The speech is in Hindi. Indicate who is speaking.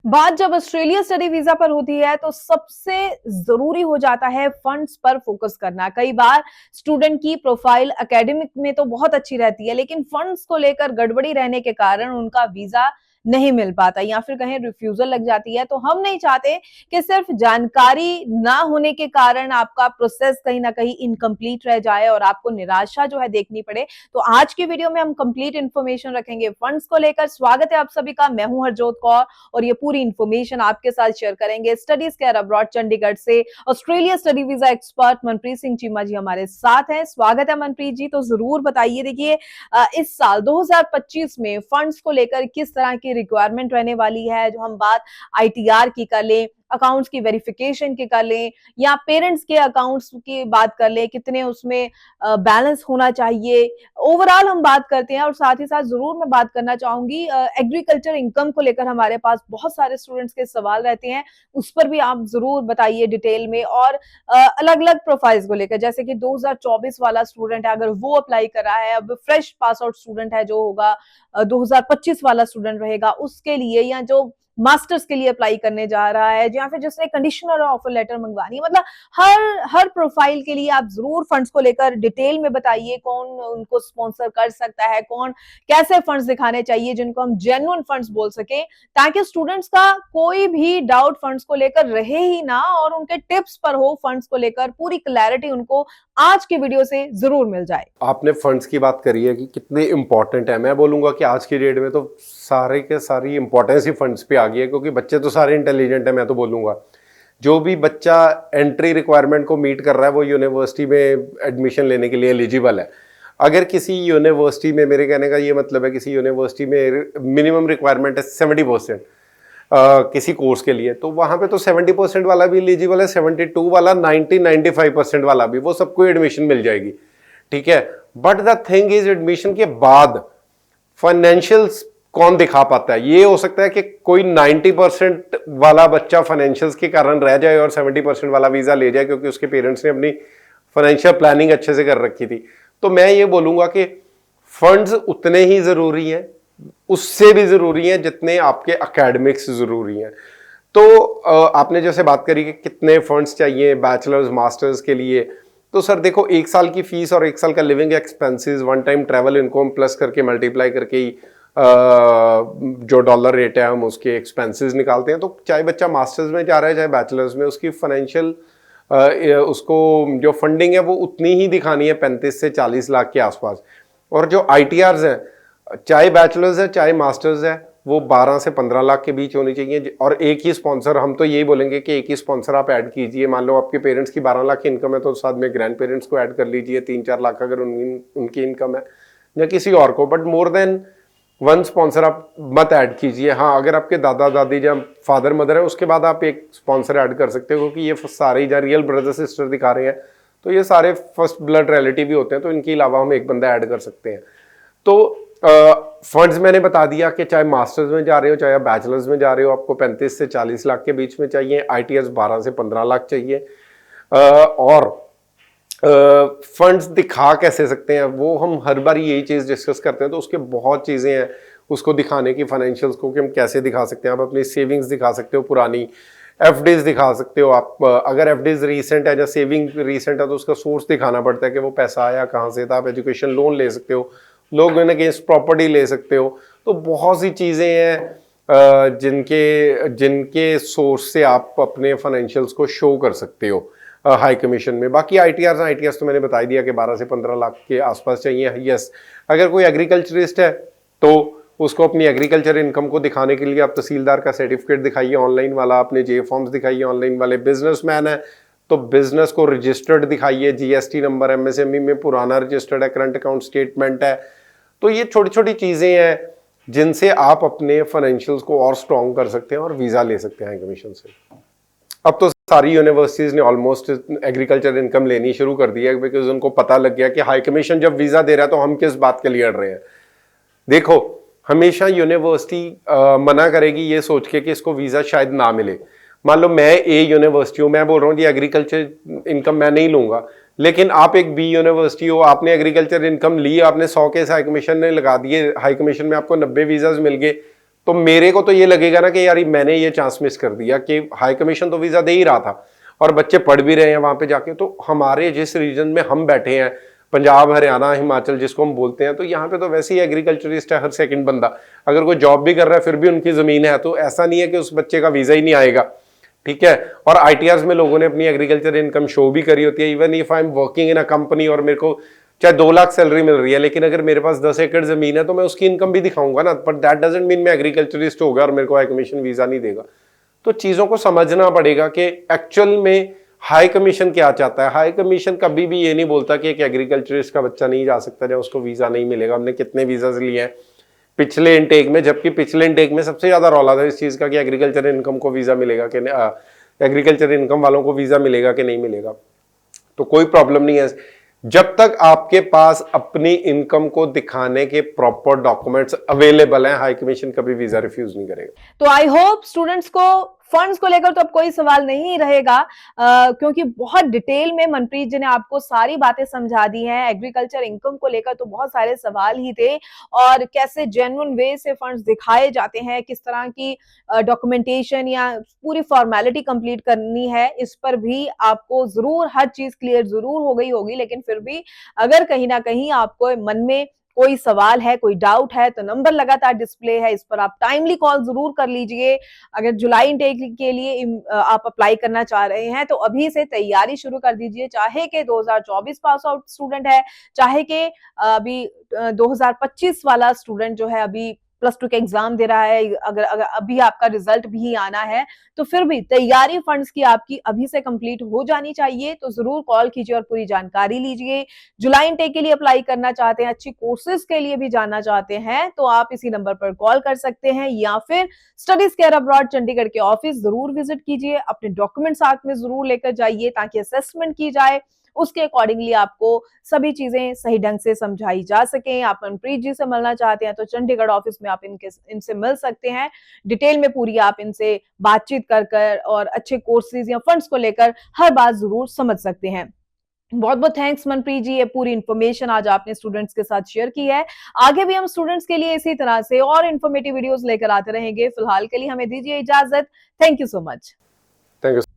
Speaker 1: बात जब ऑस्ट्रेलिया स्टडी वीजा पर होती है तो सबसे जरूरी हो जाता है फंड्स पर फोकस करना। कई बार स्टूडेंट की प्रोफाइल एकेडमिक में तो बहुत अच्छी रहती है, लेकिन फंड्स को लेकर गड़बड़ी रहने के कारण उनका वीजा नहीं मिल पाता या फिर कहीं रिफ्यूजल लग जाती है। तो हम नहीं चाहते कि सिर्फ जानकारी ना होने के कारण आपका प्रोसेस कहीं ना कहीं इनकम्प्लीट रह जाए और आपको निराशा जो है देखनी पड़े। तो आज की वीडियो में हम कंप्लीट इन्फॉर्मेशन रखेंगे फंड्स को लेकर। स्वागत है आप सभी का, मैं हूं हरजोत कौर और ये पूरी इंफॉर्मेशन आपके साथ शेयर करेंगे। स्टडीज केयर अब्रॉड चंडीगढ़ से Australia study visa expert Manpreet Singh Cheema ji हमारे साथ हैं। स्वागत है मनप्रीत जी। तो जरूर बताइए, देखिए इस साल 2025 में फंड्स को लेकर किस तरह की रिक्वायरमेंट रहने वाली है। जो हम बात आईटीआर की कर लें, अकाउंट्स की वेरिफिकेशन की कर लें, या पेरेंट्स के अकाउंट्स की बात कर लें, कितने उसमें बैलेंस होना चाहिए, ओवरऑल हम बात करते हैं। और साथ ही साथ जरूर मैं बात करना चाहूंगी एग्रीकल्चर इनकम को लेकर हमारे पास बहुत सारे स्टूडेंट्स के सवाल रहते हैं, उस पर भी आप जरूर बताइए डिटेल में। और अलग अलग प्रोफाइल्स को लेकर, जैसे कि 2024 वाला स्टूडेंट है, अगर वो अप्लाई कर रहा है, अब फ्रेश पास आउट स्टूडेंट है जो होगा, 2025 वाला स्टूडेंट रहेगा उसके लिए, या जो मास्टर्स के लिए अप्लाई करने जा रहा है, या फिर जिसने कंडीशनल ऑफर लेटर मंगवानी है, मतलब हर प्रोफाइल के लिए आप जरूर फंड्स को लेकर डिटेल में बताइए। कौन उनको स्पॉन्सर कर सकता है, कौन कैसे फंड्स दिखाने चाहिए जिनको हम जेन्युइन फंड्स बोल सके, ताकि स्टूडेंट्स का कोई भी डाउट फंड्स को लेकर रहे ही ना और उनके टिप्स पर हो। फंड्स को लेकर पूरी क्लैरिटी उनको आज की वीडियो से जरूर मिल जाए।
Speaker 2: आपने फंड्स की बात करी है कि कितने इंपॉर्टेंट है। मैं बोलूंगा कि आज की डेट में तो सारे के सारी इंपॉर्टेंस ही फंड्स पे आ गई है, क्योंकि बच्चे तो सारे इंटेलिजेंट है। मैं तो बोलूंगा जो भी बच्चा एंट्री रिक्वायरमेंट को मीट कर रहा है वो यूनिवर्सिटी में एडमिशन लेने के लिए एलिजिबल है। अगर किसी यूनिवर्सिटी में, मेरे कहने का ये मतलब है, किसी यूनिवर्सिटी में मिनिमम रिक्वायरमेंट है 70% किसी कोर्स के लिए, तो वहां पे तो 70% वाला भी एलिजिबल है, 72 वाला, 95% वाला भी, वो सबको एडमिशन मिल जाएगी। ठीक है, but the thing is admission के बाद फाइनेंशियल्स कौन दिखा पाता है। ये हो सकता है कि कोई 90% वाला बच्चा फाइनेंशियल्स के कारण रह जाए और 70% वाला वीजा ले जाए, क्योंकि उसके पेरेंट्स ने अपनी फाइनेंशियल प्लानिंग अच्छे से कर रखी थी। तो मैं ये बोलूंगा कि फंड्स उतने ही जरूरी हैं, उससे भी जरूरी हैं जितने आपके एकेडमिक्स जरूरी हैं। तो आपने जैसे बात करी कि कितने फंड्स चाहिए बैचलर्स मास्टर्स के लिए, तो सर देखो, एक साल की फीस और एक साल का living expenses, one time travel income plus करके मल्टीप्लाई करके ही जो डॉलर रेट है हम उसके एक्सपेंसेस निकालते हैं। तो चाहे बच्चा मास्टर्स में जा रहा है चाहे बैचलर्स में, उसकी फाइनेंशियल उसको जो फंडिंग है वो उतनी ही दिखानी है, 35 से 40 लाख के आसपास। और जो आईटीआर्स हैं, चाहे बैचलर्स है चाहे मास्टर्स है, वो 12 से 15 लाख के बीच होनी चाहिए। और एक ही स्पॉन्सर, हम तो यही बोलेंगे कि एक ही स्पॉन्सर आप ऐड कीजिए। मान लो आपके पेरेंट्स की 12 लाख की इनकम है तो साथ में ग्रैंड पेरेंट्स को ऐड कर लीजिए 3-4 लाख अगर उनकी इनकम है, या किसी और को, but more than one sponsor आप मत ऐड कीजिए। हाँ, अगर आपके दादा दादी या फादर मदर है उसके बाद आप एक स्पॉन्सर ऐड कर सकते हो, क्योंकि ये सारे जहाँ रियल ब्रदर सिस्टर दिखा रहे हैं तो ये सारे फर्स्ट ब्लड रिलेटिव भी होते हैं, तो इनके अलावा हम एक बंदा ऐड कर सकते हैं। तो फंड्स मैंने बता दिया कि चाहे मास्टर्स में जा रहे हो चाहे बैचलर्स में जा रहे हो, आपको 35 से 40 लाख के बीच में चाहिए। आईटीएस 12 से 15 लाख चाहिए। और फंड्स दिखा कैसे सकते हैं वो हम हर बार यही चीज़ डिस्कस करते हैं, तो उसके बहुत चीज़ें हैं उसको दिखाने की, फाइनेंशियल्स को कि हम कैसे दिखा सकते हैं। आप अपनी सेविंग्स दिखा सकते हो, पुरानी एफडीज दिखा सकते हो। आप अगर एफडीज रीसेंट है या सेविंग रीसेंट है तो उसका सोर्स दिखाना पड़ता है कि वो पैसा आया कहाँ से था। आप एजुकेशन लोन ले सकते हो, लोग अगेंस्ट प्रॉपर्टी ले सकते हो। तो बहुत सी चीज़ें हैं जिनके सोर्स से आप अपने फाइनेंशियल्स को शो कर सकते हो हाई कमीशन में। बाकी आईटीआर तो मैंने बता ही दिया कि 12 से 15 लाख के आसपास चाहिए। यस, अगर कोई एग्रीकल्चरिस्ट है तो उसको अपनी एग्रीकल्चर इनकम को दिखाने के लिए आप तहसीलदार का सर्टिफिकेट दिखाइए ऑनलाइन वाला, अपने जे फॉर्म्स दिखाइए ऑनलाइन वाले। बिजनेसमैन है तो बिजनेस को रजिस्टर्ड दिखाइए, जीएसटी नंबर एमएसएमई में पुराना रजिस्टर्ड है, करंट अकाउंट स्टेटमेंट है। तो ये छोटी छोटी चीज़ें हैं जिनसे आप अपने फाइनेंशियल्स को और स्ट्रॉन्ग कर सकते हैं और वीज़ा ले सकते हैं कमीशन से। अब तो सारी यूनिवर्सिटीज़ ने ऑलमोस्ट एग्रीकल्चर इनकम लेनी शुरू कर दी है, बिकॉज उनको पता लग गया कि हाई कमीशन जब वीज़ा दे रहा है तो हम किस बात के लिए अड़ रहे हैं। देखो, हमेशा यूनिवर्सिटी मना करेगी ये सोच के कि इसको वीज़ा शायद ना मिले। मान लो मैं ए यूनिवर्सिटी हूँ, मैं बोल रहा हूँ जी एग्रीकल्चर इनकम मैं नहीं लूंगा, लेकिन आप एक बी यूनिवर्सिटी हो, आपने एग्रीकल्चर इनकम ली, आपने 100 केस हाई कमीशन ने लगा दिए, हाई कमीशन में आपको 90 वीज़ाज मिल गए, तो मेरे को तो ये लगेगा ना कि यार मैंने ये चांस मिस कर दिया कि हाई कमीशन तो वीजा दे ही रहा था और बच्चे पढ़ भी रहे हैं वहां पे जाके। तो हमारे जिस रीजन में हम बैठे हैं, पंजाब, हरियाणा, हिमाचल जिसको हम बोलते हैं, तो यहाँ पे तो वैसे ही एग्रीकल्चरिस्ट है हर सेकंड बंदा। अगर कोई जॉब भी कर रहा है फिर भी उनकी जमीन है, तो ऐसा नहीं है कि उस बच्चे का वीजा ही नहीं आएगा, ठीक है। और आईटीआर में लोगों ने अपनी एग्रीकल्चर इनकम शो भी करी होती है। Even if I am working in a company और मेरे को चाहे 2 लाख सैलरी मिल रही है, लेकिन अगर मेरे पास 10 एकड़ जमीन है तो मैं उसकी इनकम भी दिखाऊंगा ना, बट दैट डजंट मीन मैं एग्रीकल्चरिस्ट हो गया और मेरे को हाई कमीशन वीजा नहीं देगा। तो चीजों को समझना पड़ेगा कि एक्चुअल में हाई कमीशन क्या चाहता है। हाई कमीशन कभी भी ये नहीं बोलता कि एक एग्रीकल्चरिस्ट का बच्चा नहीं जा सकता या उसको वीजा नहीं मिलेगा। हमने कितने वीजाज लिए हैं पिछले इनटेक में, जबकि पिछले इनटेक में सबसे ज्यादा रौला था इस चीज का कि एग्रीकल्चर इनकम को वीजा मिलेगा कि एग्रीकल्चर इनकम वालों को वीजा मिलेगा कि नहीं मिलेगा। तो कोई प्रॉब्लम नहीं है जब तक आपके पास अपनी इनकम को दिखाने के प्रॉपर डॉक्यूमेंट्स अवेलेबल हैं। हाई कमीशन कभी वीजा रिफ्यूज नहीं करेगा।
Speaker 1: तो आई होप स्टूडेंट्स को फंड्स को लेकर तो अब कोई सवाल नहीं रहेगा, क्योंकि बहुत डिटेल में मनप्रीत जी ने आपको सारी बातें समझा दी हैं। एग्रीकल्चर इनकम को लेकर तो बहुत सारे सवाल ही थे, और कैसे जेन्युइन वे से फंड्स दिखाए जाते हैं, किस तरह की डॉक्यूमेंटेशन या पूरी फॉर्मेलिटी कंप्लीट करनी है, इस पर भी आपको जरूर हर चीज क्लियर जरूर हो गई होगी। लेकिन फिर भी अगर कहीं ना कहीं आपको मन में कोई सवाल है, कोई डाउट है, तो नंबर लगातार डिस्प्ले है, इस पर आप टाइमली कॉल जरूर कर लीजिए। अगर जुलाई इनटेक के लिए आप अप्लाई करना चाह रहे हैं तो अभी से तैयारी शुरू कर दीजिए, चाहे कि 2024 पास आउट स्टूडेंट है, चाहे कि अभी 2025 वाला स्टूडेंट जो है अभी +2 के एग्जाम दे रहा है, अगर अभी आपका रिजल्ट भी आना है, तो फिर भी तैयारी फंड्स की आपकी अभी से कंप्लीट हो जानी चाहिए। तो जरूर कॉल कीजिए और पूरी जानकारी लीजिए। जुलाई इनटेक के लिए अप्लाई करना चाहते हैं, अच्छी कोर्सेज के लिए भी जानना चाहते हैं, तो आप इसी नंबर पर कॉल कर सकते हैं, या फिर स्टडीज केयर अब्रॉड चंडीगढ़ के ऑफिस जरूर विजिट कीजिए। अपने डॉक्यूमेंट साथ में जरूर लेकर जाइए ताकि असेसमेंट की जाए, उसके अकॉर्डिंगली आपको सभी चीजें सही ढंग से समझाई जा सके। आप मनप्रीत जी से मिलना चाहते हैं तो चंडीगढ़ ऑफिस में आप इनसे मिल सकते हैं। डिटेल में पूरी आप इनसे बातचीत कर और अच्छे कोर्सेज या फंड्स को लेकर हर बात जरूर समझ सकते हैं। बहुत बहुत थैंक्स मनप्रीत जी, ये पूरी इन्फॉर्मेशन आज आपने स्टूडेंट्स के साथ शेयर की है। आगे भी हम स्टूडेंट्स के लिए इसी तरह से और इन्फॉर्मेटिव वीडियोस लेकर आते रहेंगे। फिलहाल के लिए हमें दीजिए इजाजत। Thank you so much.
Speaker 2: Thank you.